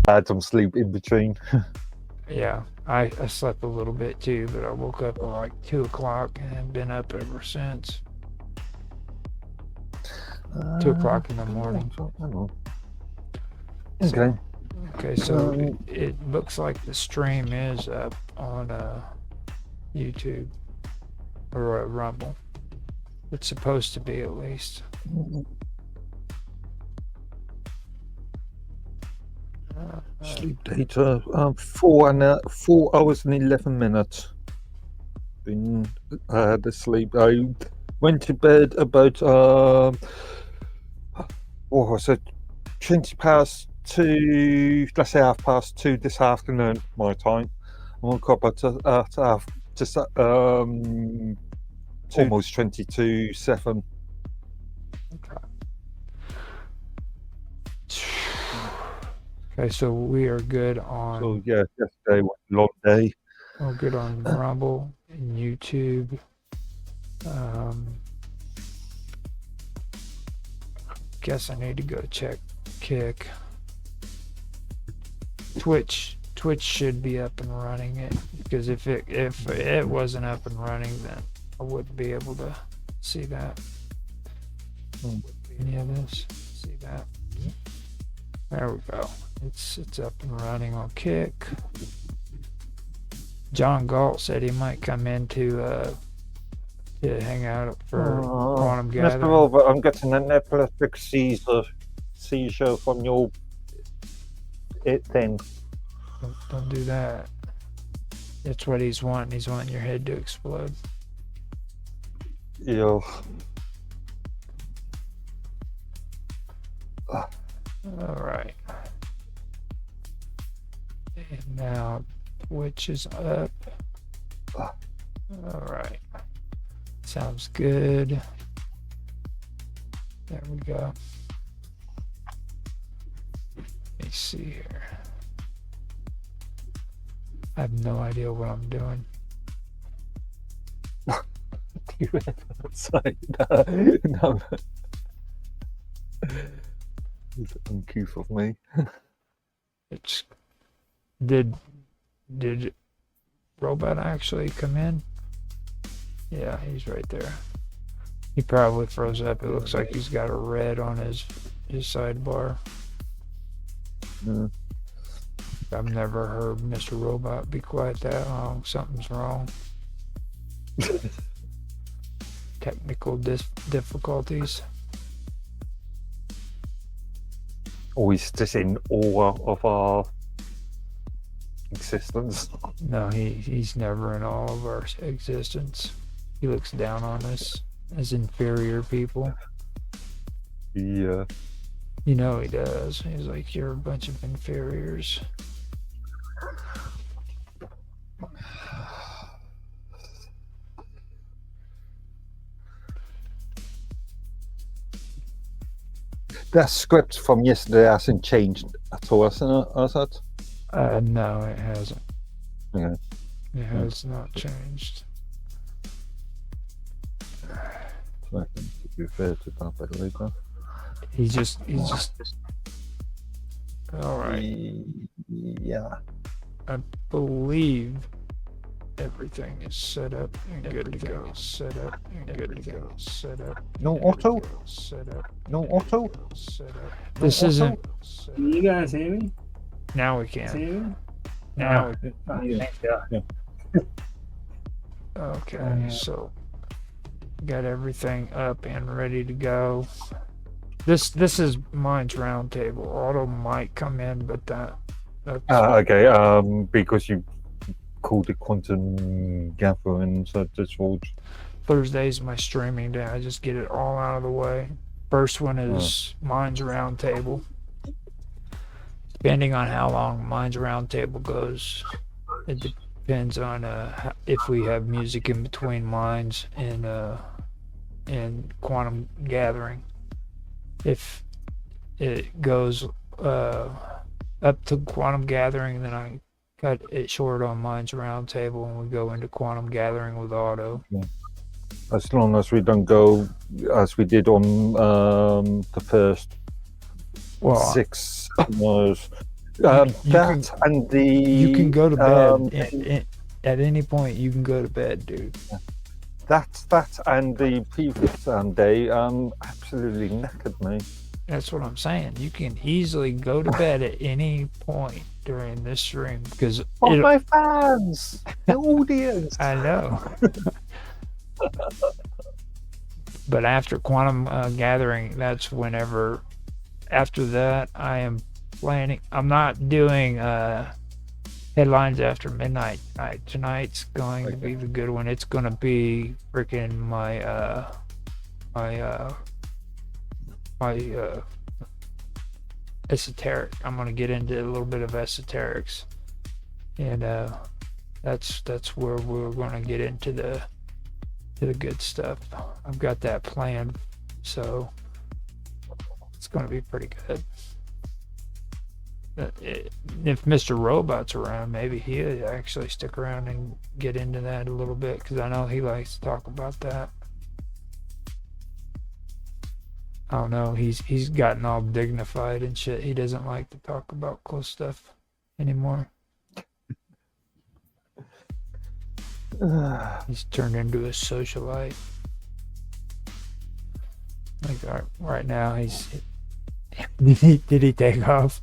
had some sleep in between. Yeah, I slept a little bit too, but I woke up at like 2 o'clock and have been up ever since. 2 o'clock in the morning. Okay. So, okay, so it looks like the stream is up on YouTube or Rumble. It's supposed to be at least. Sleep data 4 hours and 11 minutes. Been had sleep. I went to bed about what was it? 2, let's say 2:30 this afternoon, my time. I woke up at just almost 22:07. Okay, so we are good on. So yeah, yesterday was a long day. We're good on Rumble and YouTube. Guess I need to go check Kick. Twitch should be up and running it, because if it wasn't up and running, then I wouldn't be able to see that. Any of this? See that? There we go. It's up and running on Kick. John Galt said he might come in to hang out for Quantum Gathering. Mr. Robert, I'm getting an epileptic seizure from your thing. Don't do that. That's what he's wanting. He's wanting your head to explode. Yeah. All right. And now Twitch is up. All right. Sounds good. There we go. Let me see here. I have no idea what I'm doing. You say no. It's uncouth of me. It's did Robot actually come in? Yeah, he's right there. He probably froze up. It looks like he's got a red on his sidebar. Yeah. I've never heard Mr. Robot be quiet that long. Something's wrong. Technical difficulties. Always just in awe of our existence. No, he's never in awe of our existence. He looks down on us as inferior people. Yeah. You know he does. He's like, you're a bunch of inferiors. That script from yesterday hasn't changed at all, has it? No, it hasn't. Okay. It has not changed. So I can refer to that better later. He's just. All right. Yeah. I believe everything is set up and good to go. Set up and good to go. Set up. No auto? Set up. No auto? Set up. This isn't. Can you guys hear me? Now we can. See me? Now. Yeah. Okay, so got everything up and ready to go. This is mine's Roundtable. Auto might come in, but that's Okay. Because you called it Quantum Gathering, so this will. Thursday's my streaming day. I just get it all out of the way. First one is mine's Roundtable. Depending on how long mine's Roundtable goes, it depends on if we have music in between mines and Quantum Gathering. If it goes up to Quantum Gathering, then I cut it short on mine's Roundtable and we go into Quantum Gathering with Auto. Yeah. As long as we don't go as we did on the first 6 hours, That and the You can go to bed thing- at any point. You can go to bed, dude. that and the previous day absolutely knackered me. That's what I'm saying. You can easily go to bed at any point during this stream because But my fans, the audience. I know. But after Quantum Gathering, that's whenever. After that, I am planning. I'm not doing headlines after midnight tonight. Tonight's going to be the good one. It's going to be freaking my esoteric. I'm going to get into a little bit of esoterics, and that's where we're going to get into the good stuff. I've got that planned, so it's going to be pretty good. If Mr. Robot's around, maybe he'll actually stick around and get into that a little bit, because I know he likes to talk about that. I don't know, he's gotten all dignified and shit. He doesn't like to talk about close stuff anymore. He's turned into a socialite. Like right now, did he take off?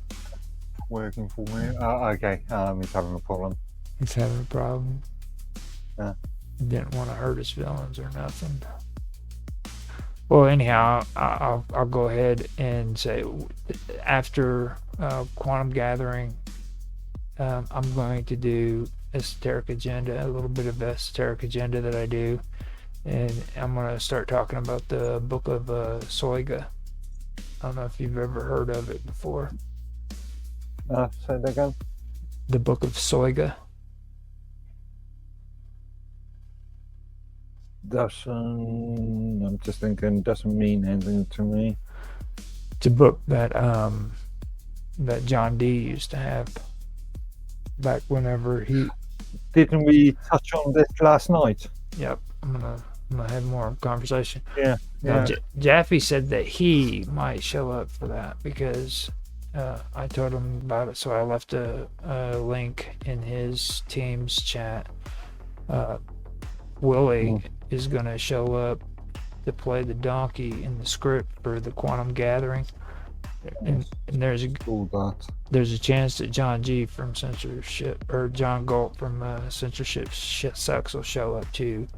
Working for me. Okay. He's having a problem. He's having a problem. Yeah. He didn't want to hurt his feelings or nothing. Well, anyhow, I'll go ahead and say after Quantum Gathering, I'm going to do Esoteric Agenda, a little bit of Esoteric Agenda that I do, and I'm going to start talking about the Book of Soiga. I don't know if you've ever heard of it before. Say that again. The Book of Soiga. I'm just thinking, doesn't mean anything to me. It's a book that that John D used to have back whenever he. Didn't we touch on this last night? Yep, I'm gonna have more conversation. Yeah. Now, Jaffe said that he might show up for that because I told him about it, so I left a link in his team's chat. Willie is going to show up to play the donkey in the script for the Quantum Gathering, and there's a chance that John G from Censorship, or John Galt from Censorship Sucks will show up too,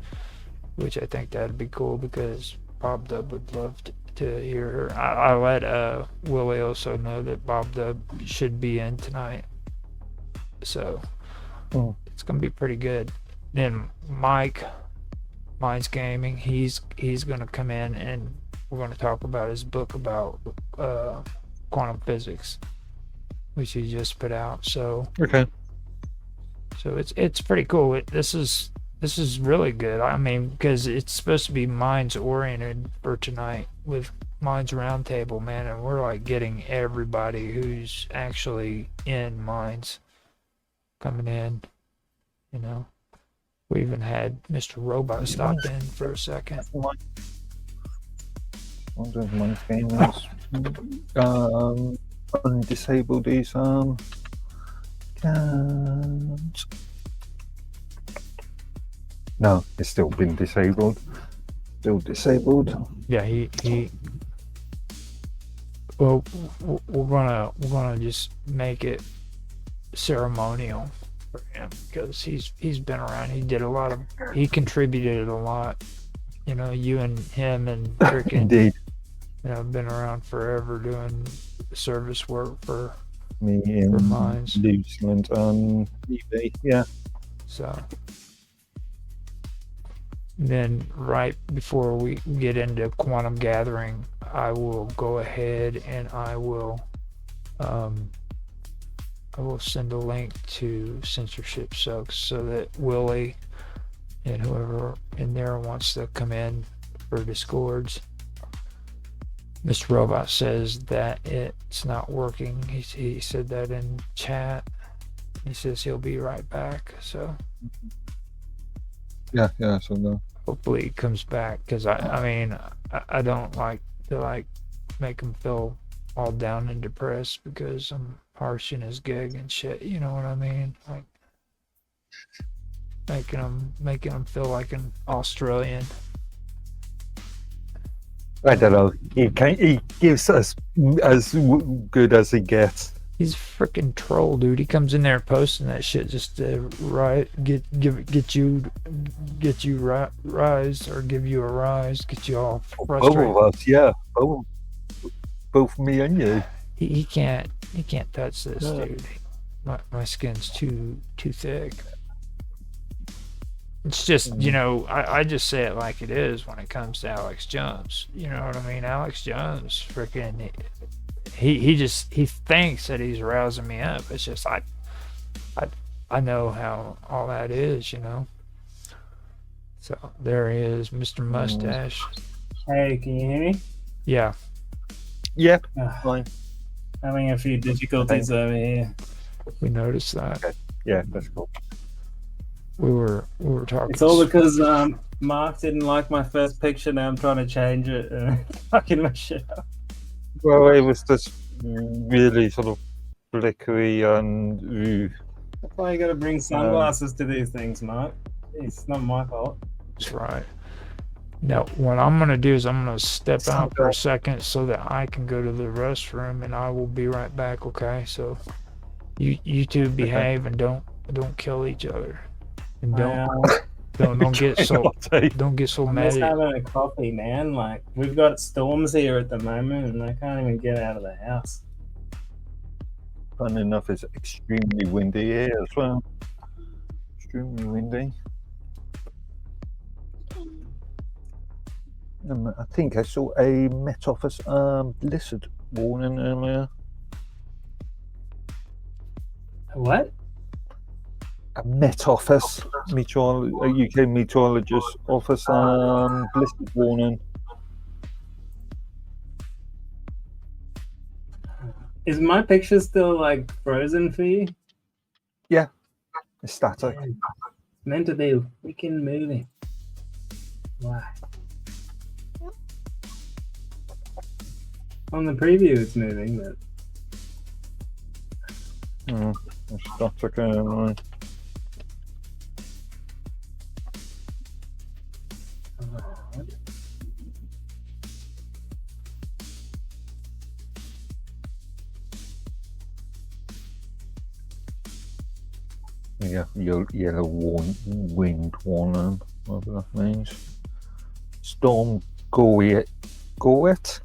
which I think that'd be cool because Bob Dub would love to hear her. I let Willie also know that Bob Dub should be in tonight, so it's gonna be pretty good. Then Mine's Gaming, he's gonna come in and we're gonna talk about his book about quantum physics, which he just put out. So okay. So it's pretty cool. This is really good. I mean, because it's supposed to be Minds oriented for tonight with Minds Roundtable, man, and we're like getting everybody who's actually in Minds coming in, you know. We even had Mr. Robot stop in for a second. Mine's Gamers. Undisable these cans. No, it's still been disabled. Still disabled. Yeah, he. Well, we're gonna just make it ceremonial for him because he's been around. He contributed a lot. You know, you and him and freaking. Indeed. You know, been around forever doing service work for me and Minds. Luceland on TV. Yeah. So. Then right before we get into Quantum Gathering, I will go ahead and I will send a link to Censorship Sucks so that Willie and whoever in there wants to come in for Discords. Mr. Robot says that it's not working. He said that in chat. He says he'll be right back. So. Yeah, so no. Hopefully he comes back because I mean I don't like to make him feel all down and depressed because I'm harsh in his gig and shit. You know what I mean? Like making him feel like an Australian. I don't know. He gives us as good as he gets. He's a freaking troll, dude. He comes in there posting that shit just to get you rise or give you a rise, get you all frustrated. Both of us, yeah. Both me and you. He can't touch this, No. dude. My skin's too thick. It's just, you know, I just say it like it is when it comes to Alex Jones. You know what I mean? Alex Jones, freaking, he thinks that he's rousing me up. It's just I know how all that is, you know. So there he is, Mr. Mustache. Hey, can you hear me? Yeah, Yep. Ah, Fine. having a few difficulties over here. we noticed that. Yeah, that's cool. We were talking. It's all because Mark didn't like my first picture. Now I'm trying to change it. Fucking my shit up. Well, it was just really sort of flickery and That's why you got to bring sunglasses to these things, Mark. It's not my fault. That's right. Now, what I'm going to do is I'm going to step out for a second so that I can go to the restroom, and I will be right back, okay? So you two behave and don't kill each other. And don't get so Don't I'm mad just at having a coffee, man. Like, we've got storms here at the moment, and I can't even get out of the house. Fun enough, it's extremely windy here as well. Extremely windy. I think I saw a Met Office blizzard warning earlier. What? A Met Office, a UK meteorologist office blizzard warning. Is my picture still like frozen for you? It's static. It's meant to be freaking moving. Why? On the preview, it's moving, but It's static. Anyway. Yeah, yellow wind warning, whatever that means. Storm Goet. Goetti.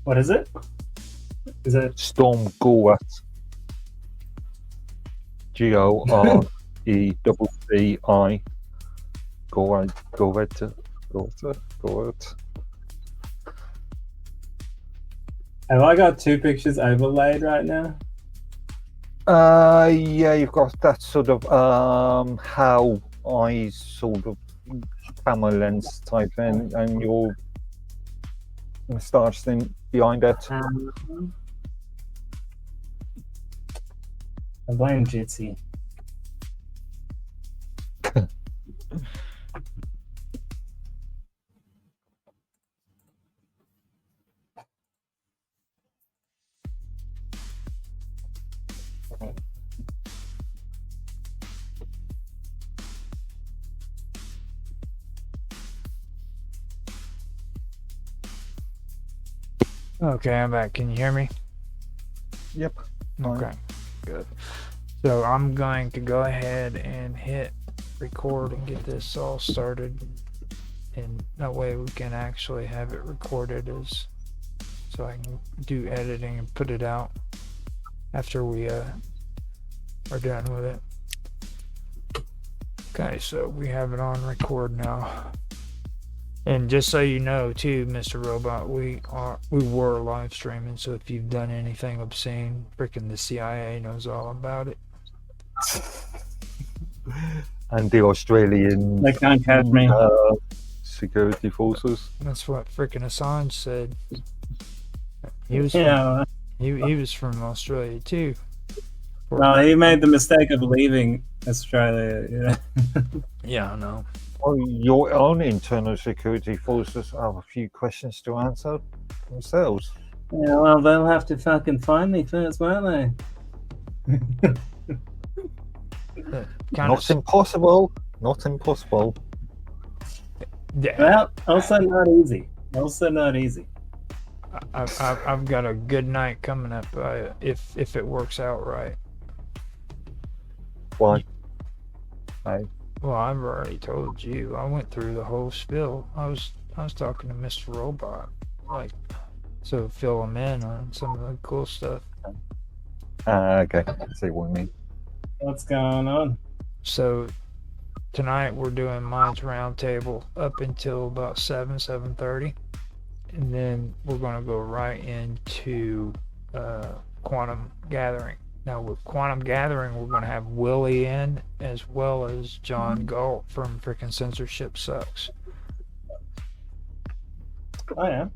what is it? Is it? Storm Goet. Goretti. Goet. Have I got two pictures overlaid right now? Yeah, you've got that sort of how I sort of camera lens type thing, and your moustache thing behind it. I blame Jitsi. Okay, I'm back. Can you hear me? Yep. Okay, good. So I'm going to go ahead and hit record and get this all started, and that way we can actually have it recorded so I can do editing and put it out after we are done with it. Okay, so we have it on record now. And just so you know, too, Mr. Robot, we were live streaming. So if you've done anything obscene, freaking the CIA knows all about it. And the Australian They can't catch me. security forces. That's what freaking Assange said. He was Yeah. he was from Australia too. Well, he made the mistake of leaving Australia. Yeah. Yeah, I know. Well, your own internal security forces have a few questions to answer themselves. Yeah, well, they'll have to fucking find me first, won't they? Kind Not of. impossible. Not impossible. Yeah, Well, also not easy. Also not easy. I've got a good night coming up if it works out right. Why? Well, I've already told you. I went through the whole spiel. I was talking to Mr. Robot, like, so fill him in on some of the cool stuff. Okay. I see what you mean. What's going on? So tonight we're doing Minds Roundtable up until about 7:30, and then we're gonna go right into Quantum Gathering. Now with Quantum Gathering, we're gonna have Willie in as well as John Galt from Frickin' Censorship Sucks. Oh yeah.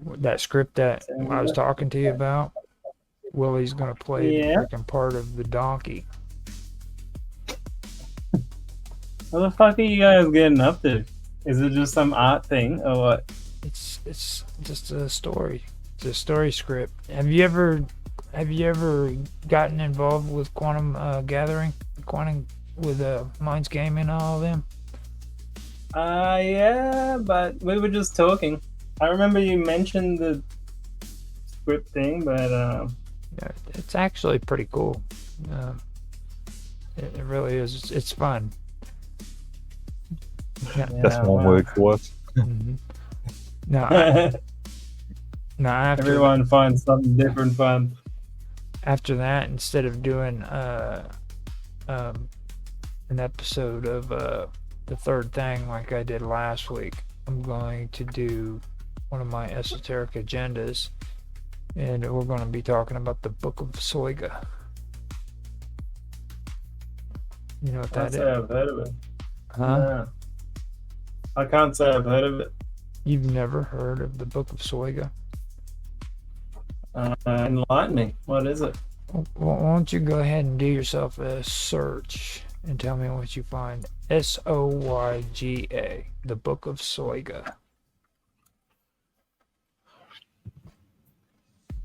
That script that I was talking to you about, Willie's gonna play Yeah. the freaking part of the donkey. What the fuck are you guys getting up to? Is it just some art thing or what? It's just a story. It's a story script. Have you ever gotten involved with Quantum Gathering, Quantum with Minds Gaming and all of them? Yeah, but we were just talking. I remember you mentioned the script thing, but Yeah, it's actually pretty cool. It really is. It's fun. Yeah. That's one word for it. Mhm. Now, now after everyone finds something different fun. after that, instead of doing an episode of the third thing like I did last week, I'm going to do one of my esoteric agendas, and we're going to be talking about the Book of Soiga. You know what that Can't is? say I've heard of it. Huh? No. I can't say I've heard of it. You've never heard of the Book of Soiga? Enlighten me. What is it? Well, why don't you go ahead and do yourself a search and tell me what you find. Soyga, the Book of Soiga.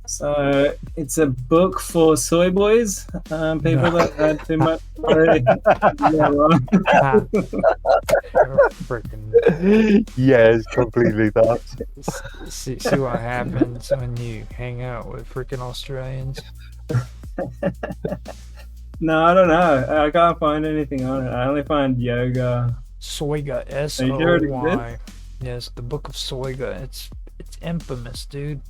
So it's a book for soy boys, people that had too much. Yeah, well, Ah, freaking Yes, completely that. see what happens when you hang out with freaking Australians. no, I don't know. I can't find anything on it. I only find yoga. Soiga, Are you sure it Soy. Yes, the Book of Soiga. It's infamous, dude.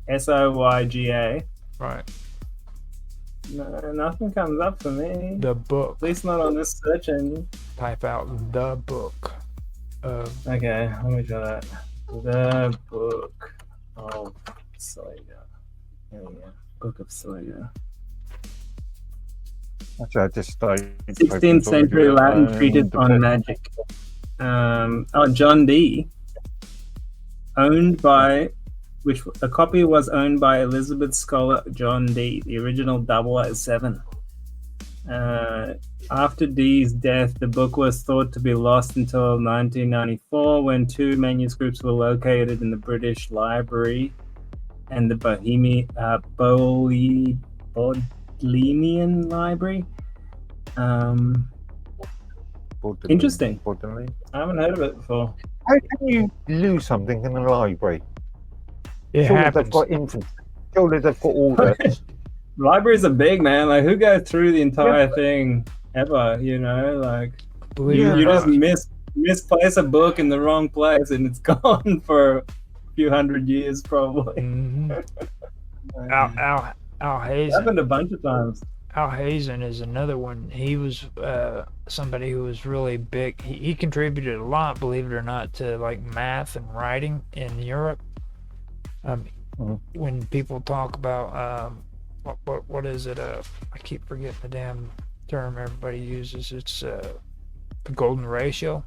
Soyga. Right. No, nothing comes up for me. The book. At least not on this search engine. Type out the book of Okay, let me try that. The Book of Soyga. There we go. Book of Soyga. Actually, I just started. 16th century Latin treatise on magic. John Dee. Owned by, which a copy was owned by Elizabeth scholar John Dee, the original 007. After Dee's death, the book was thought to be lost until 1994, when two manuscripts were located in the British Library and the Bodleian Library. Interesting. I haven't heard of it before. How can you lose something in a library? it Surely happens. they've got infants. Surely they've got orders. Libraries are big, man. Like, who goes through the entire thing ever? You know, like Believe Yeah, it or you not, just misplace a book in the wrong place, and it's gone for a few hundred years, probably. Mhm. Al Hazen. Happened a bunch of times. Al Hazen is another one. He was somebody who was really big. He contributed a lot, believe it or not, to like math and writing in Europe. When people talk about what is it? I keep forgetting the damn term everybody uses. It's the golden ratio.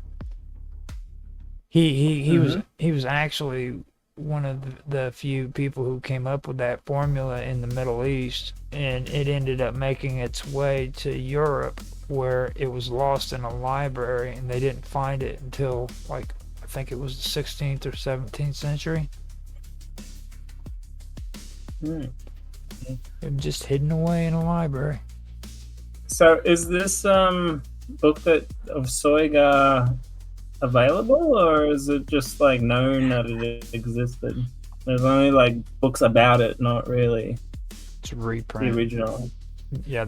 He was actually one of the few people who came up with that formula in the Middle East, and it ended up making its way to Europe where it was lost in a library and they didn't find it until like I think it was the 16th or 17th century. Hmm. It was just hidden away in a library. So is this book that of Soiga available, or is it just like known that it existed? There's only like books about it, not really It's a the reprint. original. Yeah,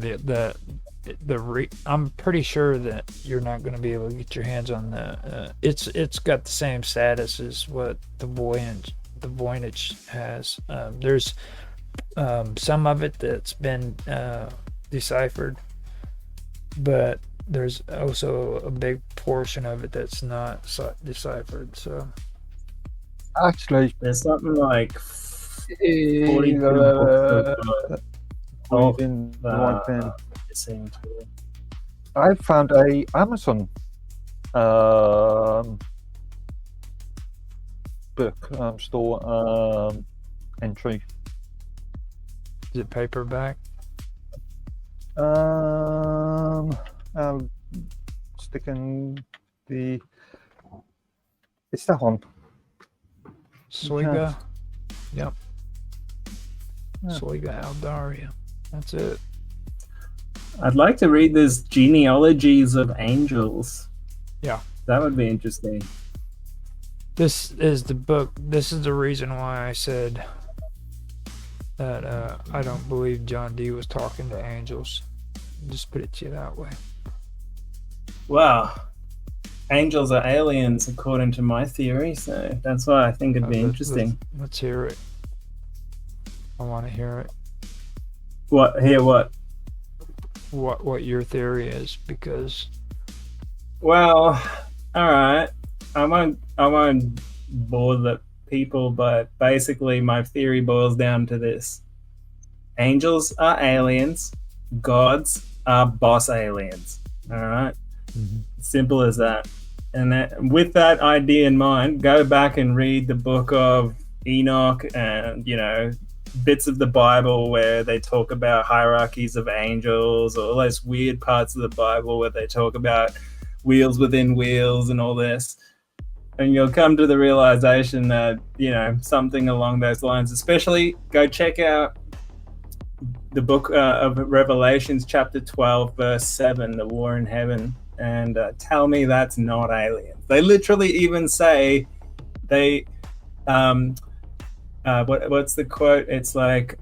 I'm pretty sure that you're not going to be able to get your hands on the. It's got the same status as what the Voynich has. There's some of it that's been deciphered, but there's also a big portion of it that's not deciphered. So Actually, There's something like 42 books of within the one thing, missing too. I found a Amazon book store entry. is it paperback? I'll stick in the. It's that one. Soiga. Yep. Yeah. Soiga Aldaria. That's it. I'd like to read this Genealogies of Angels. Yeah. That would be interesting. This is the book. This is the reason why I said that I don't believe John Dee was talking to angels. Just put it to you that way. Wow. Angels are aliens, according to my theory, so that's why I think it'd be interesting. Let's hear it. I want to hear it. What? Hear what? What your theory is, because Well, all right. I won't bore the people, but basically my theory boils down to this: angels are aliens, gods are boss aliens. All right, simple as that. And with that idea in mind, go back and read the book of Enoch, and bits of the Bible where they talk about hierarchies of angels, or all those weird parts of the Bible where they talk about wheels within wheels and all this. And you'll come to the realization that, something along those lines, especially go check out the book of Revelations, chapter 12, verse 7, the war in heaven, and tell me that's not aliens. They literally even say what's the quote? It's like,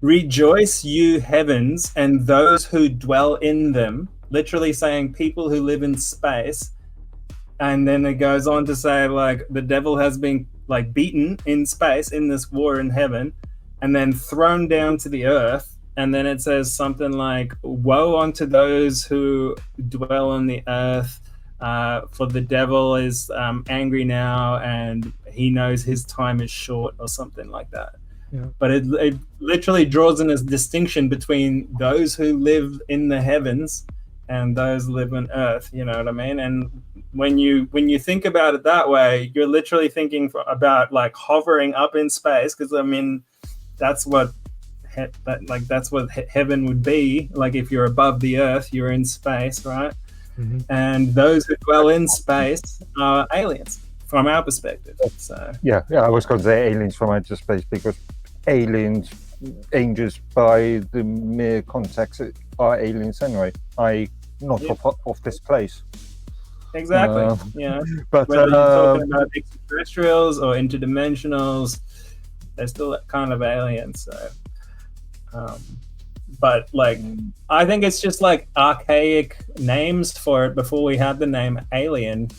rejoice you heavens and those who dwell in them, literally saying people who live in space. And then it goes on to say, like, the devil has been like beaten in space in this war in heaven and then thrown down to the earth. And then it says something like, woe unto those who dwell on the earth, for the devil is angry now and he knows his time is short, or something like that. Yeah. But it literally draws in a distinction between those who live in the heavens and those who live on earth. You know what I mean? And when you think about it that way, you're literally thinking about like hovering up in space, because I mean that's what heaven would be like. If you're above the earth, you're in space, right? Mm-hmm. And those who dwell in space are aliens from our perspective. So Yeah, I was going to say aliens from outer space, because angels by the mere context are aliens anyway. Not of this place. exactly, But whether you're talking about extraterrestrials or interdimensionals, they're still kind of aliens. So, but like, I think it's just like archaic names for it. Before we had the name alien,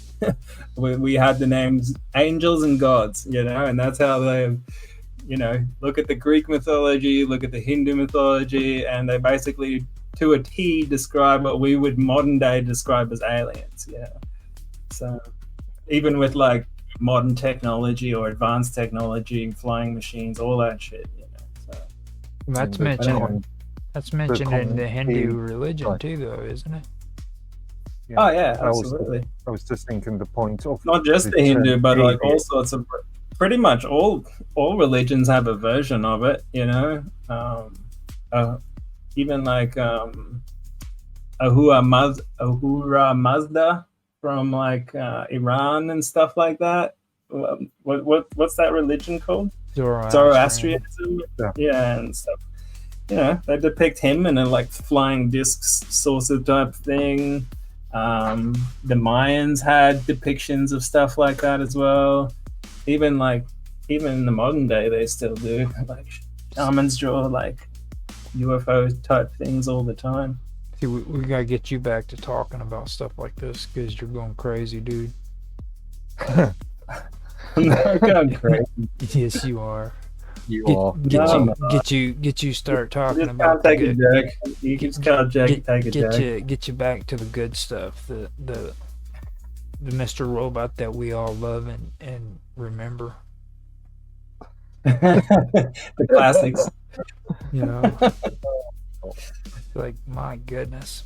we had the names angels and gods, and that's how they, look at the Greek mythology, look at the Hindu mythology, and they basically, to a T, describe what we would modern day describe as aliens. Yeah. So even with like modern technology or advanced technology, flying machines, all that shit, So That's mentioned in the Hindu religion too, though, isn't it? Yeah. Oh yeah, absolutely. I was just thinking the point of Not just the Hindu, but like all sorts of, pretty much all religions have a version of it. Even like Ahura Mazda from like Iran and stuff like that. What's that religion called? Zoroastrian. Zoroastrianism. Yeah, and stuff. They depict him in a like flying discs sort of type thing. The Mayans had depictions of stuff like that as well. Even in the modern day, they still do like shamans draw like UFO type things all the time. See, we gotta get you back to talking about stuff like this because you're going crazy, dude. I'm not going crazy. Yes, you are. Get you start talking Just about can't take a joke. You just can't take a joke. Get you back to the good stuff, the Mr. Robot that we all love and remember. The classics. You know, like my goodness.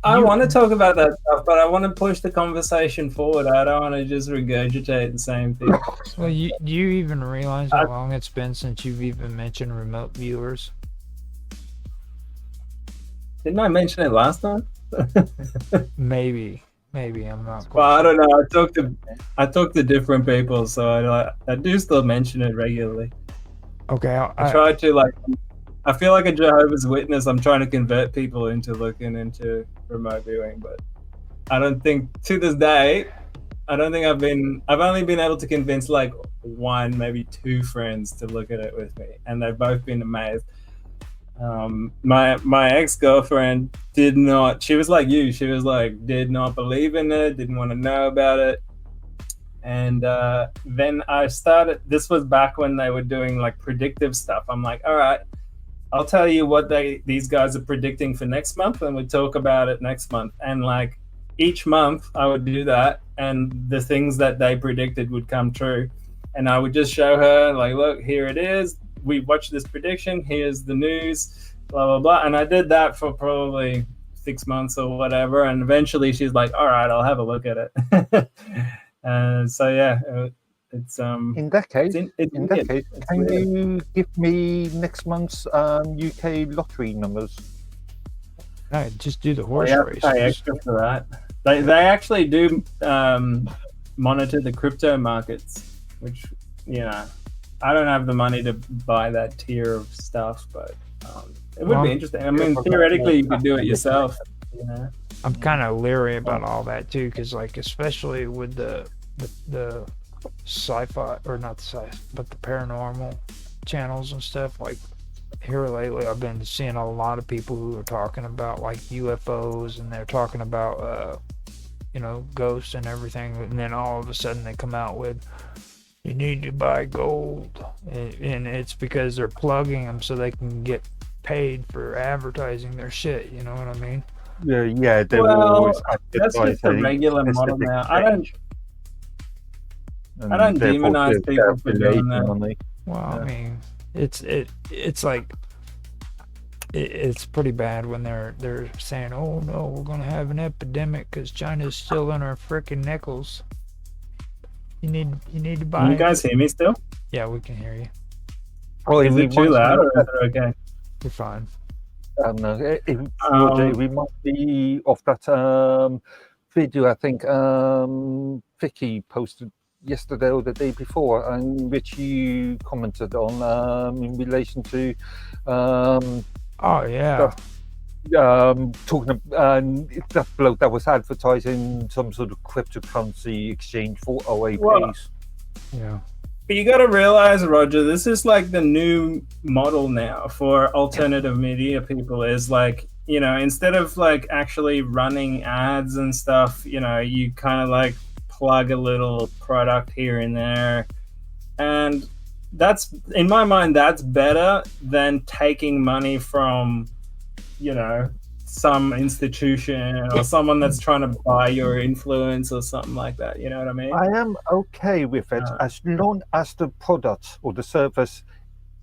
I want to talk about that stuff, but I want to push the conversation forward. I don't want to just regurgitate the same thing. Well, do you even realize how long it's been since you've even mentioned remote viewers? Didn't I mention it last time? Maybe I'm not. Well, I don't know. I talk to different people, so I do still mention it regularly. Okay, I try to I feel like a Jehovah's Witness. I'm trying to convert people into looking into remote viewing, but I don't think to this day, I've only been able to convince like one, maybe two friends to look at it with me, and they've both been amazed. My ex-girlfriend did not. She was like you. She was like did not believe in it, didn't want to know about it. And then I started. This was back when they were doing like predictive stuff. I'm like, all right, I'll tell you what these guys are predicting for next month, and we talk about it next month. And like each month, I would do that, and the things that they predicted would come true. And I would just show her like, look, here it is. We watched this prediction. Here's the news. Blah blah blah. And I did that for probably 6 months or whatever. And eventually, she's like, all right, I'll have a look at it. So yeah. It's in that case, can you give me next month's UK lottery numbers? No, just do the horse races. Pay extra for that. They actually do monitor the crypto markets, which I don't have the money to buy that tier of stuff, but it would be interesting. I mean, theoretically, you could do it yourself. I'm kind of leery about all that too, because like especially with the sci-fi, or not the sci-fi, but the paranormal channels and stuff. Like here lately, I've been seeing a lot of people who are talking about like UFOs, and they're talking about ghosts and everything. And then all of a sudden, they come out with, you need to buy gold, and it's because they're plugging them so they can get paid for advertising their shit. You know what I mean? Yeah. That's just a regular model now. I don't demonize people for doing that. Well, I mean, it's like it's pretty bad when they're saying, "Oh no, we're gonna have an epidemic because China's still in our frickin' nickels." You need to buy. Can you guys hear me still? Yeah, we can hear you. Oh, is it too loud or is it okay? You're fine. No, it reminds me of that video I think Vicky posted yesterday or the day before, and which you commented on in relation to talking about that bloke that was advertising some sort of cryptocurrency exchange for OAPs. Yeah. But you got to realize, Roger, this is like the new model now for alternative media people. Is like, instead of like actually running ads and stuff, you kind of like plug a little product here and there. And that's, in my mind, that's better than taking money from, some institution or someone that's trying to buy your influence or something like that. You know what I mean? I am okay with it as long as the product or the service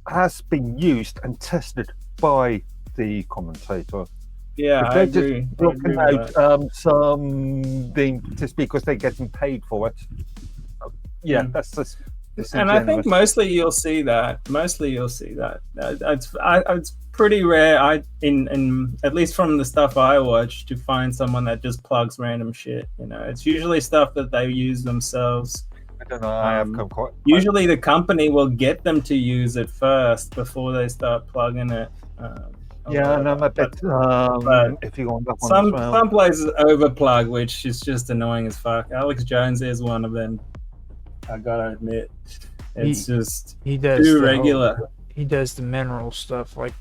has been used and tested by the commentator. Yeah, I agree. Just blocking out something just because they're getting paid for it. That's just. And I think mostly you'll see that. It's pretty rare. In at least from the stuff I watch, to find someone that just plugs random shit. You know, it's usually stuff that they use themselves. I don't know. I have come quite. Usually, the company will get them to use it first before they start plugging it. Yeah, and I'm a bit. but if you want that one as well. some places overplug, which is just annoying as fuck. Alex Jones is one of them. I gotta admit, it's he does too regular. He does the mineral stuff like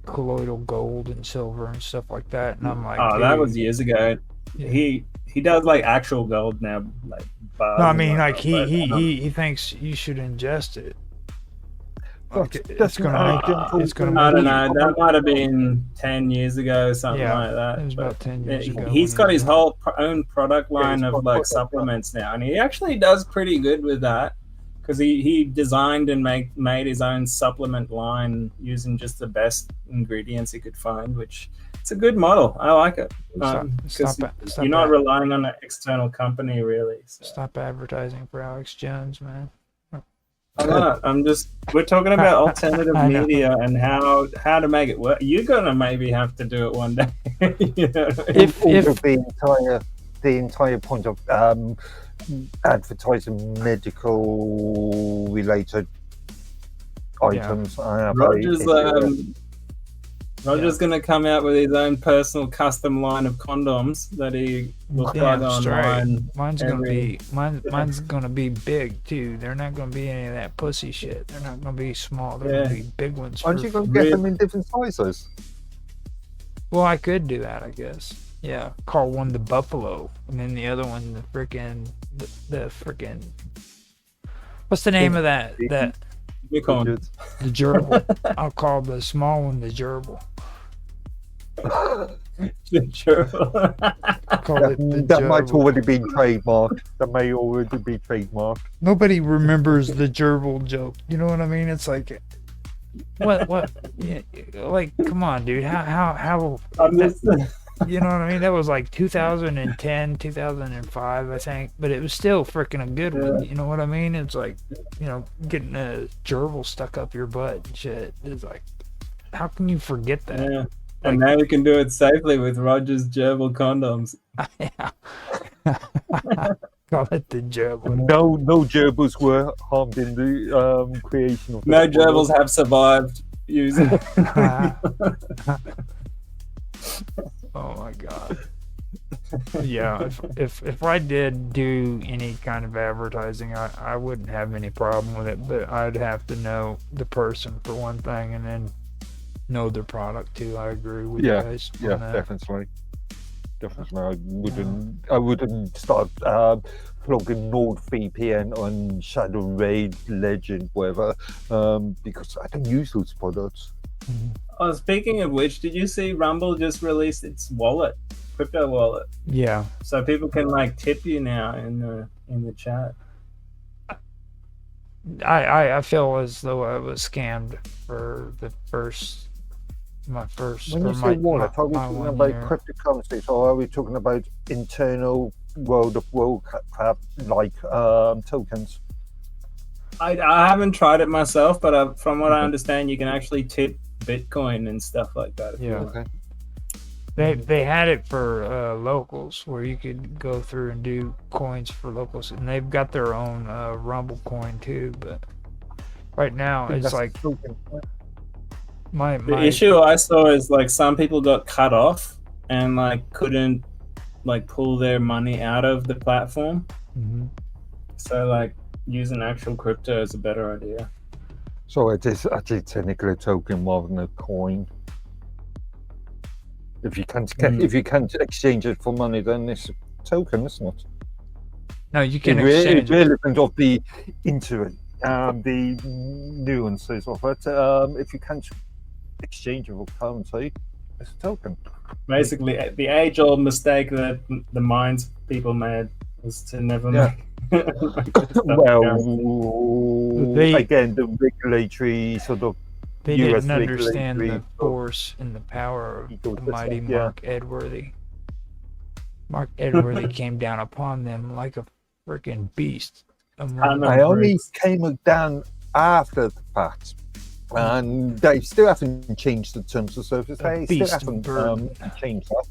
colloidal gold and silver and stuff like that, and I'm like, oh, that was years ago. Yeah. He does like actual gold now, like. No, I mean, like he thinks you should ingest it. Like, it's gonna. I don't know. That might have been 10 years ago, or something like that. It was about 10 years ago. He's got his whole own product line of like supplements now, and he actually does pretty good with that because he designed and made his own supplement line using just the best ingredients he could find, which it's a good model. I like it because you're not relying on an external company really. So. Stop advertising for Alex Jones, man. I'm not. We're talking about alternative media and how to make it work. You're gonna maybe have to do it one day. You know? If the entire point of advertising medical related items. Roger's going to come out with his own personal custom line of condoms that he will plug online. Mine's gonna be big too. They're not gonna be any of that pussy shit. They're not gonna be small. They're gonna be big ones. Aren't you gonna get them in different sizes? Well, I could do that, I guess. Yeah, call one the Buffalo, and then the other one the frickin' What's the name of that? The gerbil. I'll call the small one the gerbil. That might already be trademarked. That may already be trademarked. Nobody remembers the gerbil joke. You know what I mean? It's like, what? Yeah, like, come on, dude. How? You know what I mean? That was like 2010, 2005, I think. But it was still freaking a good one. You know what I mean? It's like, getting a gerbil stuck up your butt and shit. It's like, how can you forget that? Yeah. And now you can do it safely with Roger's gerbil condoms. Call it the gerbil. No gerbils were harmed in the creation of. No gerbils have survived using. Oh my god. Yeah, if I did do any kind of advertising, I wouldn't have any problem with it, but I'd have to know the person for one thing, and then know their product too. I agree with you guys. Yeah, definitely. I wouldn't start plugging NordVPN on Shadow Raid, Legend, whatever, because I don't use those products. Mm-hmm. Oh, speaking of which, did you see Rumble just released its wallet, crypto wallet? Yeah. So people can like tip you now in the chat. I feel as though I was scammed for my first. When you say wallet, are we talking about cryptocurrencies, or are we talking about internal World of Warcraft like tokens? I haven't tried it myself, but from what I understand, you can actually tip Bitcoin and stuff like that. Yeah. Okay. They had it for locals, where you could go through and do coins for locals, and they've got their own Rumble coin too. But right now, it's like the issue I saw is like some people got cut off and like couldn't like pull their money out of the platform. Mm-hmm. So like using actual crypto is a better idea. So it is actually technically a token rather than a coin. If you can't exchange it for money, then it's a token, isn't it? No, you can exchange it. Irrelevant of the internet, the nuances of it. If you can't exchange it for currency, it's a token. Basically, the age-old mistake that the Minds people made was to never make. Again, the regulatory sort of. They didn't understand the force and the power of the mighty Mark Edworthy. Mark Edworthy came down upon them like a freaking beast. I only came down after the fact. And they still haven't changed the terms of service. They still beast haven't burden. changed that.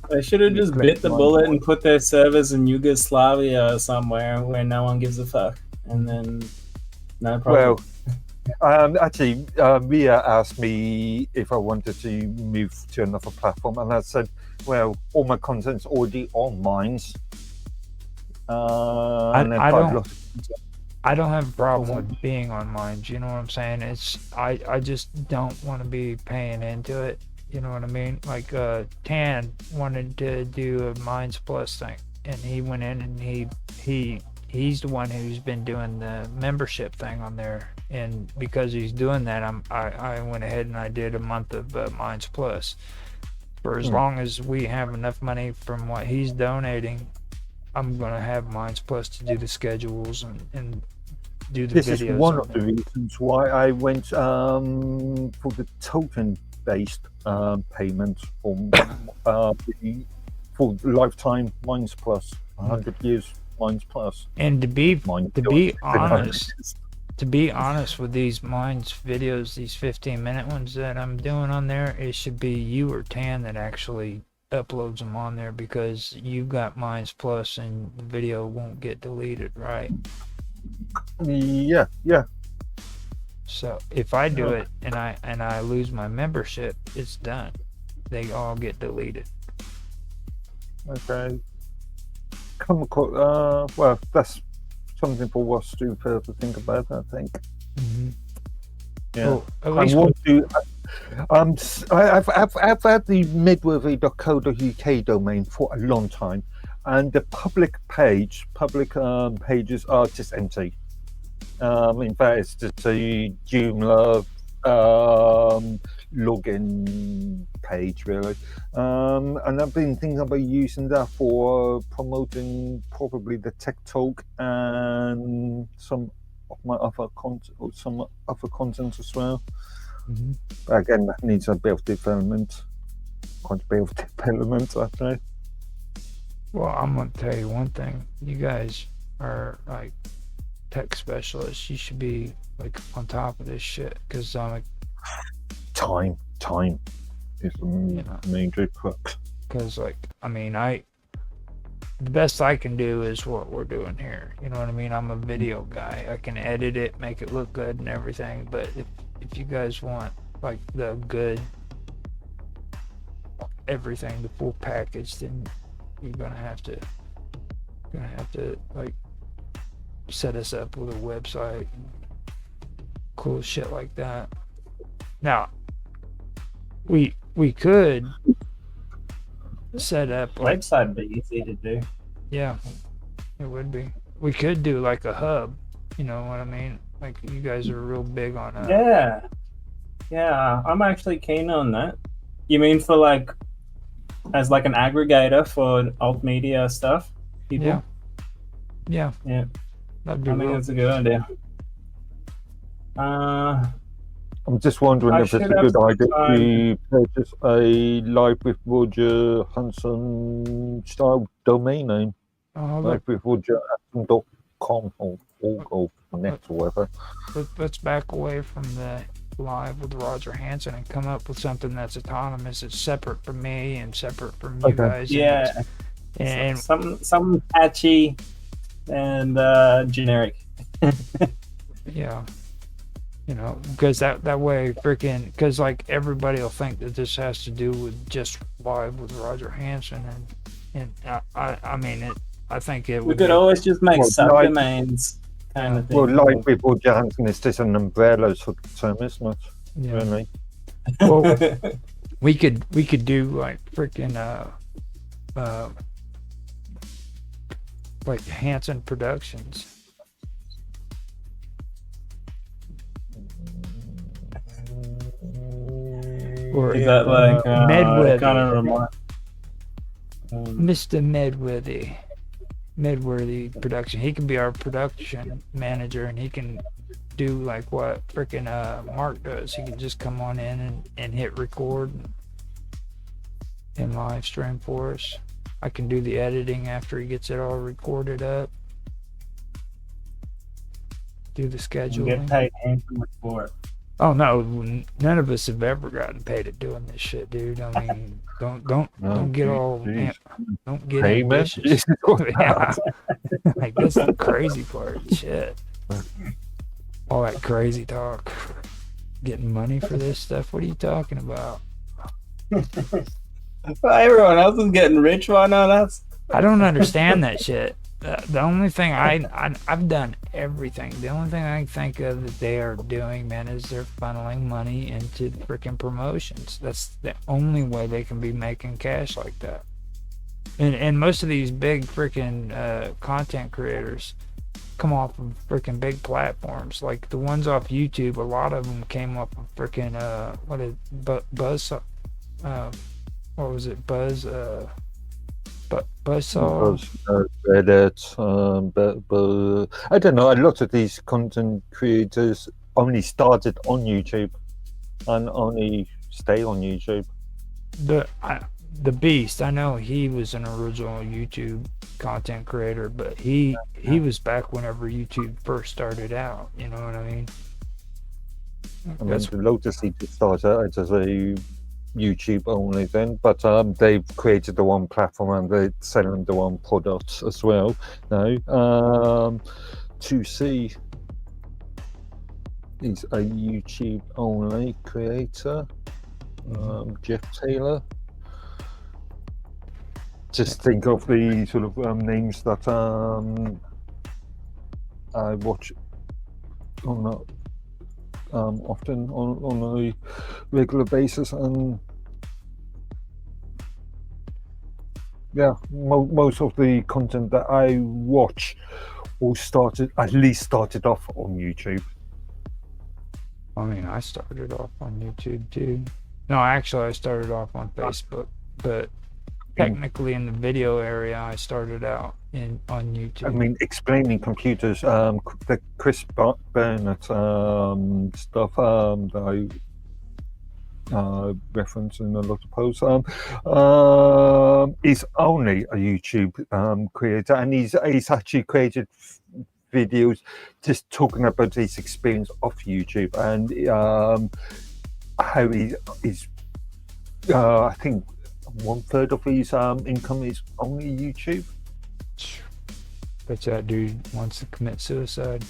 They should have just bit the bullet and put their servers in Yugoslavia somewhere where no one gives a fuck, and then no problem. Well, actually, Mia asked me if I wanted to move to another platform, and I said, "Well, all my content's already on Minds." I don't have a problem with being on Minds. You know what I'm saying? I just don't want to be paying into it. You know what I mean? Like Tan wanted to do a Minds Plus thing, and he went in and he's the one who's been doing the membership thing on there. And because he's doing that, I went ahead and I did a month of Minds Plus. For as long as we have enough money from what he's donating, I'm gonna have Minds Plus to do the schedules and do the videos. This is one of the reasons why I went for the token-based payment for lifetime Minds Plus, 100 years Minds Plus. And to be honest with these Minds videos, these 15-minute ones that I'm doing on there, it should be you or Tan that actually uploads them on there, because you got Minds Plus and the video won't get deleted, right? Yeah. So if I do it and I lose my membership, it's done. They all get deleted. Okay. Well, that's something for us to further think about, I think. Mm-hmm. Yeah. Well, at I least want to. I've had the midworthy.co.uk domain for a long time, and the public pages are just empty. In fact, it's just a Joomla login page, really. And I've been thinking about using that for promoting probably the Tech Talk and some of my other content as well. Mm-hmm. But again, that needs a bit of development. Quite a bit of development, I think. Well, I'm gonna tell you one thing. You guys are like tech specialists. You should be like on top of this shit, because time is the major crux. Because the best I can do is what we're doing here. You know what I mean? I'm a video guy. I can edit it, make it look good and everything. But if you guys want like the good everything, the full package, then you're gonna have to like set us up with a website and cool shit like that. Now we could set up like, website would be easy to do. Yeah, it would be. We could do like a hub, you know what I mean? Like you guys are real big on yeah, I'm actually keen on that. You mean for like as like an aggregator for alt media stuff, people? Yeah. That'd be I think that's a good idea. I'm just wondering if it's a good idea to purchase a Live with Roger Hanson style domain name. Live with Roger Hanson.com or net or whatever. Let's back away from the Live with Roger Hanson and come up with something that's autonomous. It's separate from me and separate from you guys. Yeah. And some patchy and generic. Yeah. You know, because that way freaking, because like everybody will think that this has to do with just Live with Roger Hanson, and I mean I think it would. We could always just make subdomains kind of thing. Well, Live with Roger Hanson is just an umbrella sort of term, isn't it? Yeah. Really. Well, we could do like freaking like Hanson Productions. Or is that like Medworthy? Kind of remind, Mr. Medworthy Production. He can be our production manager, and he can do like what freaking Mark does. He can just come on in and hit record and live stream for us. I can do the editing after he gets it all recorded up. Do the scheduling. Get paid handsomely for it. Oh no, none of us have ever gotten paid at doing this shit, dude. I mean, don't get all don't get Payment? ambitious. Yeah, like that's the crazy part. Shit, all that crazy talk. Getting money for this stuff? What are you talking about? Well, everyone else is getting rich. Why not us? I don't understand that shit. The only thing I've done everything. The only thing I can think of that they are doing, man, is they're funneling money into the freaking promotions. That's the only way they can be making cash like that. And most of these big freaking content creators come off of freaking big platforms. Like the ones off YouTube, a lot of them came off of freaking Buzz. What was it? Buzzsaw. Reddit, but I don't know. A lot of these content creators only started on YouTube and only stay on YouTube. The Beast, I know he was an original YouTube content creator, but he was back whenever YouTube first started out. You know what I mean? I mean, Lotus he just started out as a YouTube only then, but they've created the one platform and they're selling the one product as well now. 2C is a YouTube only creator. Jeff Taylor. Just think of the sort of names that I watch on often on a regular basis, and yeah, most of the content that I watch at least started off on YouTube. I mean, I started off on YouTube too. No, actually, I started off on Facebook, but technically in the video area, I started out on YouTube. I mean, explaining computers, the Chris Burnett stuff that I reference in a lot of posts, is only a YouTube creator, and he's actually created videos just talking about his experience of YouTube and how he's I think 1/3 of his income is only YouTube. Bet that dude wants to commit suicide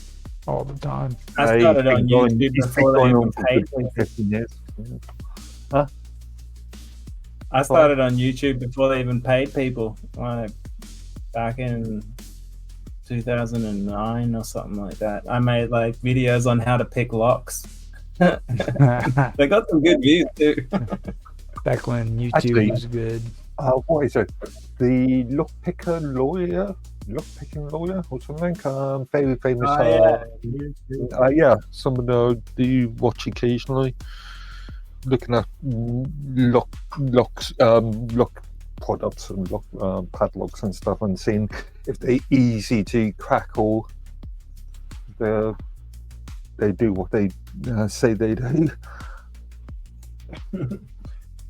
all the time. I started on YouTube before they even paid me. 15 years. Huh? I started on YouTube before they even paid people. Back in 2009 or something like that. I made like videos on how to pick locks. They got some good views too. Back when YouTube was good. What is it? The lockpicking lawyer or something? Very famous. Yeah, someone do you watch occasionally. Looking at lock products and lock padlocks and stuff, and seeing if they're easy to crack or they do what they say they do.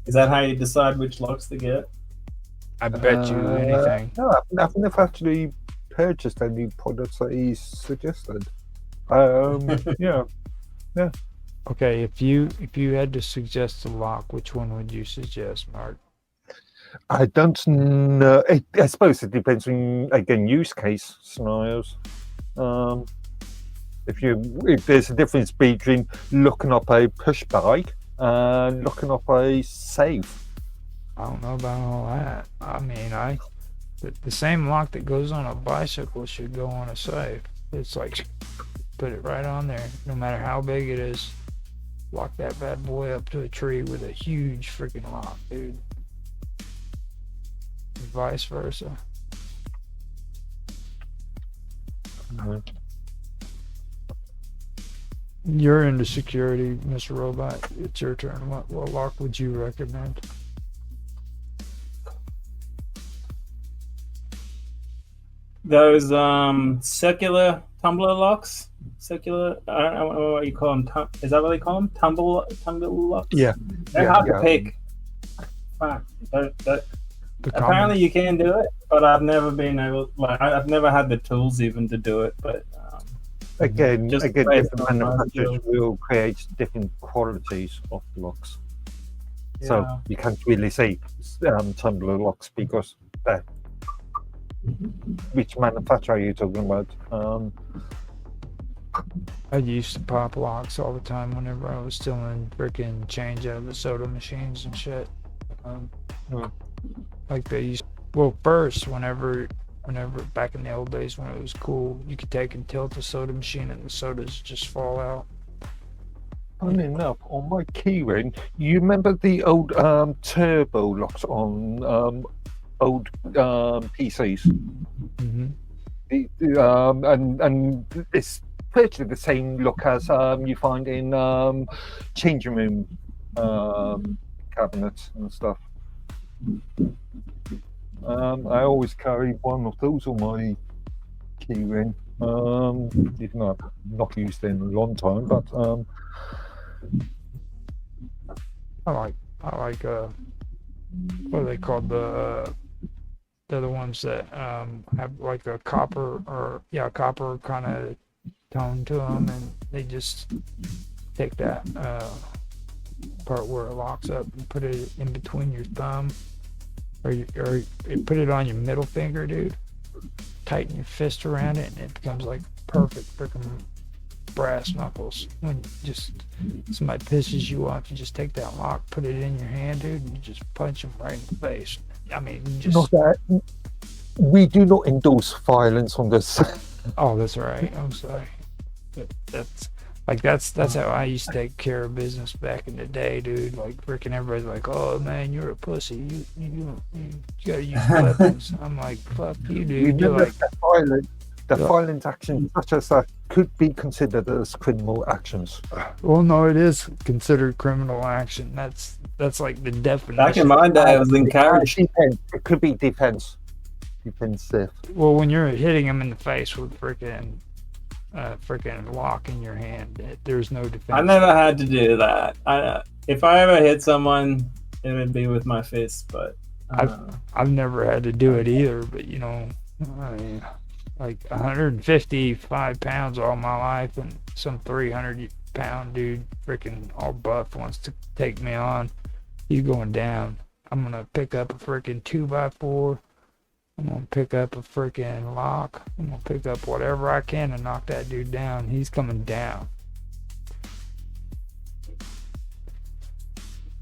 Is that how you decide which locks to get? I bet you anything. No, I've never actually purchased any products that he suggested. Yeah. Okay, if you had to suggest a lock, which one would you suggest, Mark? I don't know. I suppose it depends on, again, use case scenarios. If there's a difference between looking up a push bike and looking up a safe. I don't know about all that. I mean, the same lock that goes on a bicycle should go on a safe. It's like, put it right on there, no matter how big it is. Lock that bad boy up to a tree with a huge freaking lock, dude. And vice versa. Mm-hmm. You're into security, Mr. Robot. It's your turn. What lock would you recommend? Those circular tumbler locks. Circular, I don't know what you call them. Is that what they call them? Tumble locks? Yeah. They're hard to pick. Fuck. Apparently you can do it, but I've never been able. I've never had the tools even to do it. But Again, Just again, based different on my manufacturers skills. will create different qualities of the locks. Yeah. So you can't really say tumbler locks because that. Which manufacturer are you talking about? I used to pop locks all the time whenever I was still in freaking change out of the soda machines and shit. Like they used. Well, first, whenever back in the old days when it was cool, you could take and tilt the soda machine and the sodas just fall out. Funny enough, on my keyring, you remember the old turbo locks on old PCs? Mm-hmm. And it's virtually the same look as you find in changing room cabinets and stuff. I always carry one of those on my keyring. Even though I've not used it in a long time, but I like what are they called, they're the ones that have like a copper kind of tone to them, and they just take that part where it locks up and put it in between your thumb or put it on your middle finger, dude. Tighten your fist around it, and it becomes like perfect freaking brass knuckles. When just somebody pisses you off, you just take that lock, put it in your hand, dude, and you just punch them right in the face. I mean, you just. not that we do not endorse violence on this. Oh, that's right. I'm sorry. That's how I used to take care of business back in the day, dude. Like freaking everybody's like, "Oh man, you're a pussy. You gotta use weapons." I'm like, "Fuck you, dude." You're Remember like, the violent actions such as that could be considered as criminal actions. well, no, it is considered criminal action. That's like the definition. Back in my day, it was encouraged. It could be defensive. Well, when you're hitting them in the face with freaking lock in your hand, there's no defense. I never had to do that. If I ever hit someone, it would be with my fist. But I've never had to do it either. But you know, I mean, like 155 pounds all my life, and some 300-pound dude, freaking all buff, wants to take me on. He's going down. I'm gonna pick up a freaking 2x4. I'm gonna pick up a freaking lock. I'm gonna pick up whatever I can and knock that dude down. He's coming down.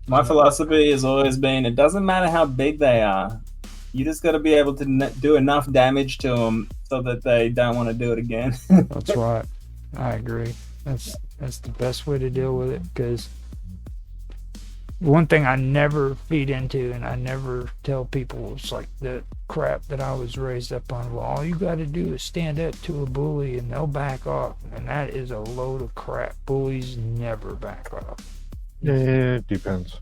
my philosophy has always been: it doesn't matter how big they are. You just got to be able to do enough damage to them so that they don't want to do it again. That's right. I agree. That's the best way to deal with it, because one thing I never feed into and I never tell people is like the crap that I was raised up on. Well, all you got to do is stand up to a bully and they'll back off. And that is a load of crap. Bullies never back off. Yeah, depends.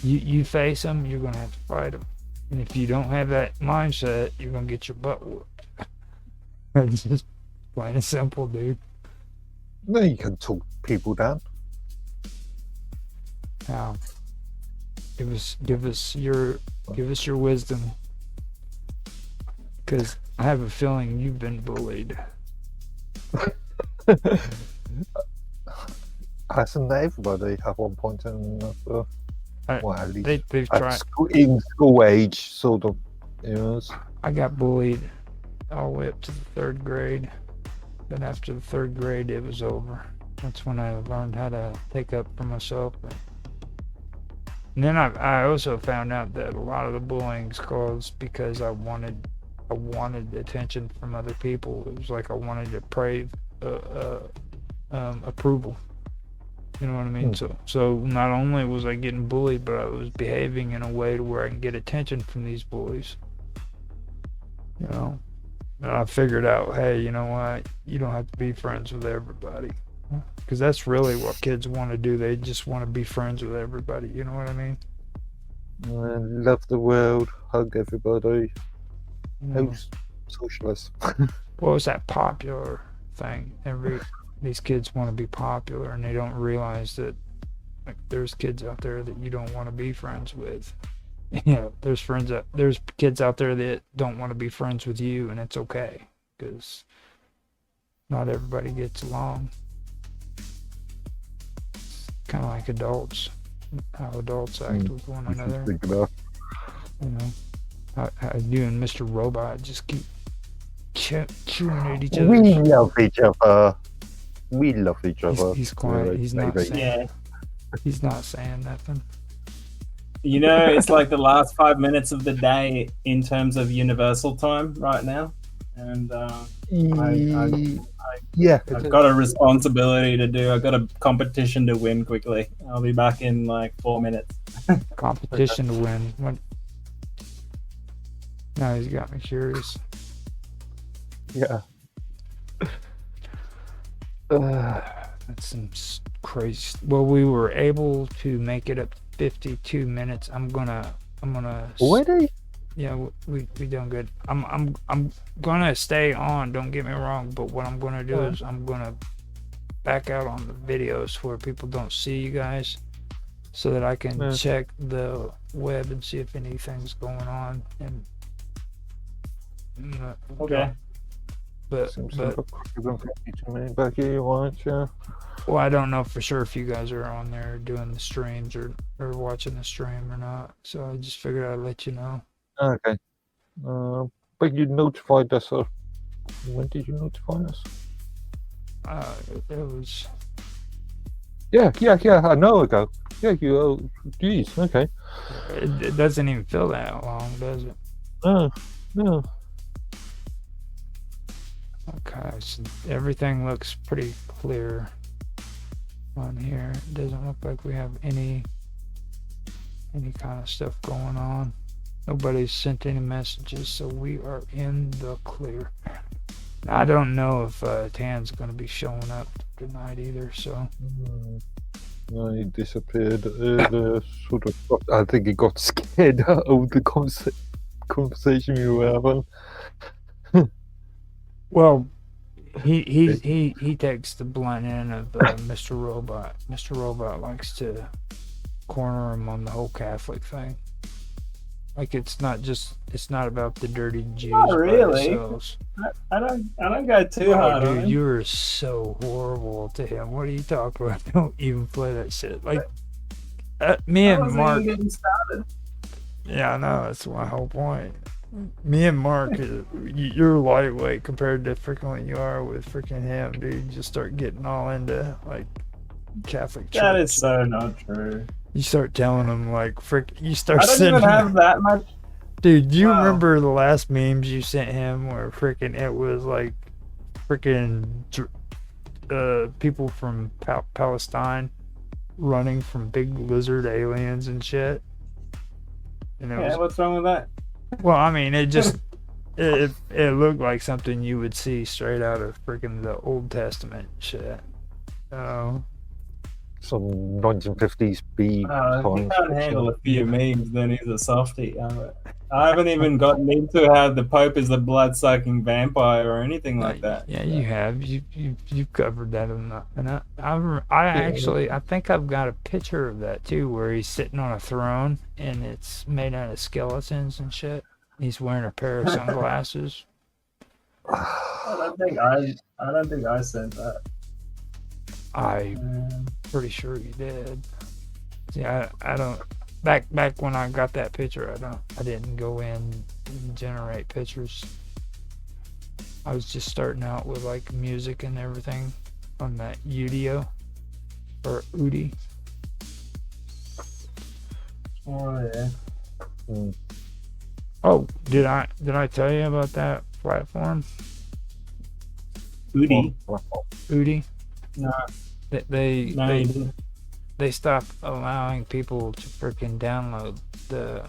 You face them, you're going to have to fight them. And if you don't have that mindset, you're going to get your butt whooped. It's just plain and simple, dude. No, you can talk people down. How? Give us your wisdom, because I have a feeling you've been bullied. Hasn't everybody at one point or another? Well, at least They've at tried. in school age, sort of. Yes. I got bullied all the way up to the 3rd grade. Then after the 3rd grade, it was over. That's when I learned how to take up for myself. And then I also found out that a lot of the bullying's caused because I wanted attention from other people. It was like I wanted to crave approval. You know what I mean? So not only was I getting bullied, but I was behaving in a way to where I can get attention from these bullies. You know? And I figured out, hey, you know what? You don't have to be friends with everybody. Because that's really what kids want to do. They just want to be friends with everybody. You know what I mean? Love the world, hug everybody. Who's socialist? What was that popular thing? These kids want to be popular, and they don't realize that like there's kids out there that you don't want to be friends with. You know, there's kids out there that don't want to be friends with you, and it's okay, because not everybody gets along. Kind of like adults, how adults act with one another. Think about. You know, how you and Mr. Robot just keep chewing at each other. We love each other. We love each other. He's quiet. He's not maybe. saying. Yeah. He's not saying nothing. You know, it's like the last 5 minutes of the day in terms of universal time right now. And Yeah, I've got a responsibility to do. I've got a competition to win quickly. I'll be back in like 4 minutes. Competition to win. What? Now he's got me curious. yeah. That's some crazy. Well, we were able to make it up to 52 minutes. I'm gonna. Already? Yeah, we doing good. I'm gonna stay on. Don't get me wrong. But what I'm gonna do is I'm gonna back out on the videos where people don't see you guys, so that I can check the web and see if anything's going on. And Okay. But back here, you want, yeah. well, I don't know for sure if you guys are on there doing the streams or watching the stream or not. So I just figured I'd let you know. Okay. But you notified us. When did you notify us? It was. Yeah. An hour ago. Yeah, you. Oh, geez. Okay. It doesn't even feel that long, does it? No. Okay, so everything looks pretty clear on here. It doesn't look like we have any kind of stuff going on. Nobody's sent any messages, so we are in the clear. Now, I don't know if Tan's going to be showing up tonight either, so. No, he disappeared. Sort of. I think he got scared of the conversation we were having. Well, he takes the blunt end of Mr. Robot. Mr. Robot likes to corner him on the whole Catholic thing. Like it's not about the dirty Jews. Not really. Themselves. I don't go too hard Dude, on him. you're so horrible to him. What are you talking about? Don't even play that shit. Like me and Mark. Even getting started. Yeah, I know. That's my whole point. Me and Mark, you're lightweight compared to freaking what you are with freaking him, dude. You just start getting all into like Catholic church. That is so not true. You start telling them like you start I don't sending even have that much. Dude, do you Wow. remember the last memes you sent him where freaking it was like freaking people from Palestine running from big lizard aliens and shit? And it was, What's wrong with that? well, I mean, it just it looked like something you would see straight out of freaking the Old Testament shit. Some 1950s B. If he can't handle a few memes, then he's a softie. I haven't even gotten into how the Pope is a blood-sucking vampire or anything like that. Yeah, you have. You've covered that enough. And I think I've got a picture of that too, where he's sitting on a throne and it's made out of skeletons and shit. He's wearing a pair of sunglasses. I don't think I sent that. I'm pretty sure you did. Yeah, I don't. Back when I got that picture, I didn't go in and generate pictures. I was just starting out with like music and everything on that Udio or Udi. Oh yeah. Oh, did I tell you about that platform? Udi. Udi? No. They stopped allowing people to freaking download the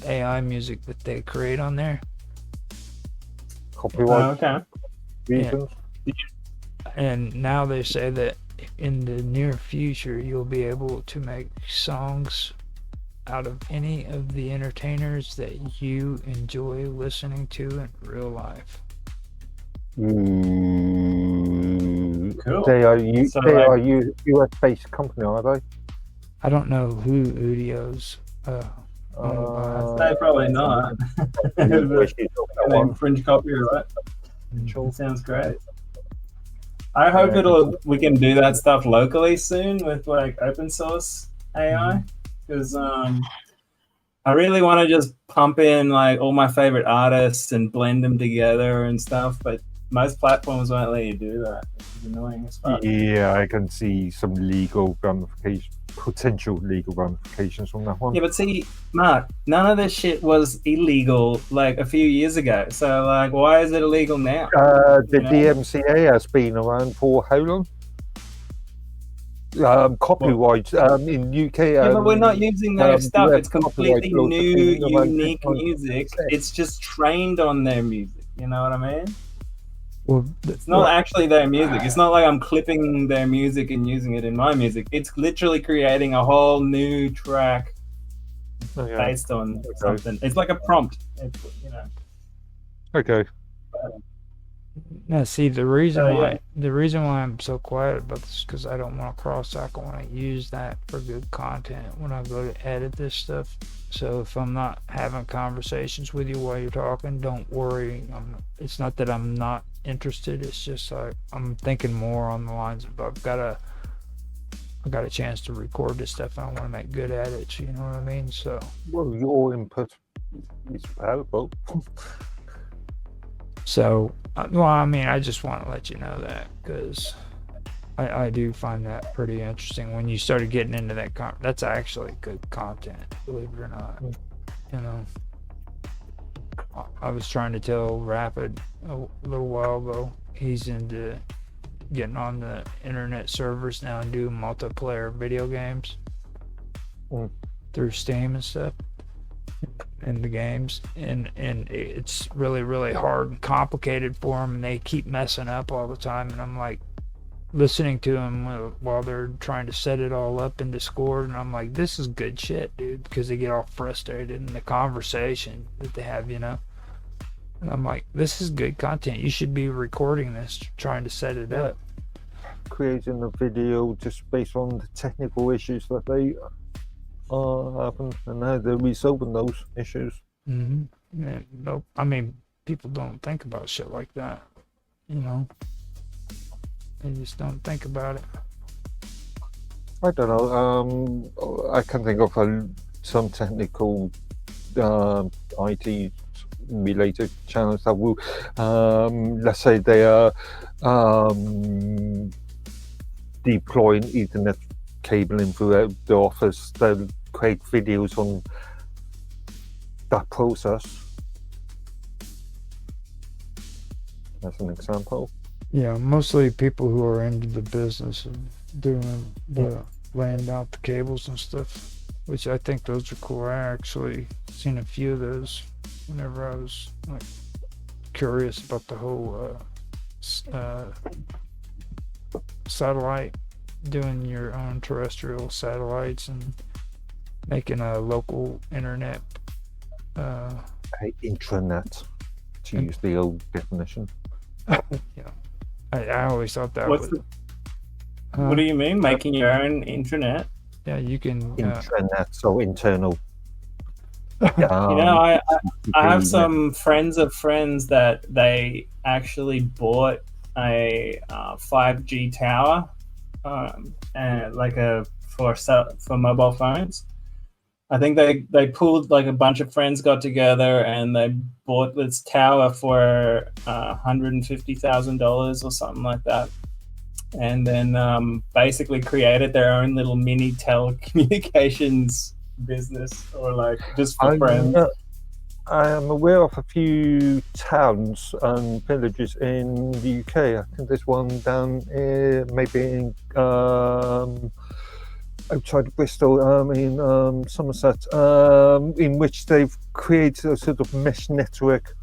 AI music that they create on there. Copyright reasons. Yeah. And now they say that in the near future you'll be able to make songs out of any of the entertainers that you enjoy listening to in real life. Cool. They are US-based company, are they? I don't know who Udio's. They're probably not. Infringe copyright. Sounds great. I hope we can do that stuff locally soon with like open source AI, because I really want to just pump in like all my favorite artists and blend them together and stuff, but most platforms won't let you do that. It's annoying as fuck. Yeah, I can see some potential legal ramifications from that one. Yeah, but see, Mark, none of this shit was illegal like a few years ago. So like, why is it illegal now? The DMCA has been around for how long? Copyright in UK. Yeah, but we're not using their stuff. It's completely new, unique music. It's just trained on their music. You know what I mean? Well, it's not actually their music. It's not like I'm clipping their music and using it in my music. It's literally creating a whole new track based on something. It's like a prompt. Okay. Now, see, the reason why I'm so quiet about this is because I don't want to cross-talk. I want to use that for good content when I go to edit this stuff. So if I'm not having conversations with you while you're talking, don't worry. It's not that I'm not interested. It's just I'm thinking more on the lines of I've got a chance to record this stuff and I want to make good edits. You know what I mean? So. Well, your input is valuable. So, well, I mean, I just want to let you know that because I do find that pretty interesting. When you started getting into that, that's actually good content, believe it or not. You know, I was trying to tell Rapid a little while ago, he's into getting on the internet servers now and doing multiplayer video games through Steam and stuff. In the games, and it's really hard and complicated for them, and they keep messing up all the time, and I'm like listening to them while they're trying to set it all up in Discord, and I'm like, this is good shit, dude, because they get all frustrated in the conversation that they have, you know. And I'm like, this is good content, you should be recording this, trying to set it up, creating a video just based on the technical issues that they happen, and now they're resolving those issues. Nope. I mean, people don't think about shit like that, you know. They just don't think about it. I don't know. I can think of some technical IT related channels that will, let's say they are deploying Ethernet cabling throughout the office. They'll create videos on that process as an example. Yeah, mostly people who are into the business of doing laying out the cables and stuff, which I think those are cool. I actually seen a few of those whenever I was like curious about the whole satellite, doing your own terrestrial satellites and making a local internet intranet, to use the old definition. Yeah, I always thought that what do you mean, making your own intranet? Yeah, you can intranet, so internal. You know, I have some friends of friends that they actually bought a 5G tower, and like for mobile phones. I think they pulled, like, a bunch of friends got together and they bought this tower for $150,000 or something like that, and then basically created their own little mini telecommunications business, or like just for friends. I am aware of a few towns and villages in the UK. I think there's one down maybe in outside of Bristol, in Somerset, in which they've created a sort of mesh network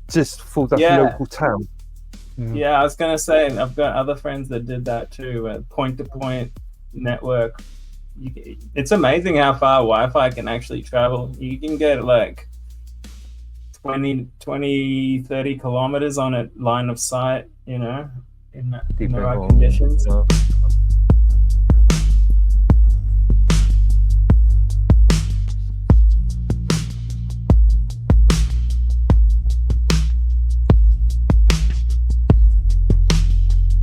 just for that local town. Yeah, I was going to say, I've got other friends that did that too, a point-to-point network. It's amazing how far Wi-Fi can actually travel. You can get like 20, 30 kilometers on a line of sight, you know, in the right conditions.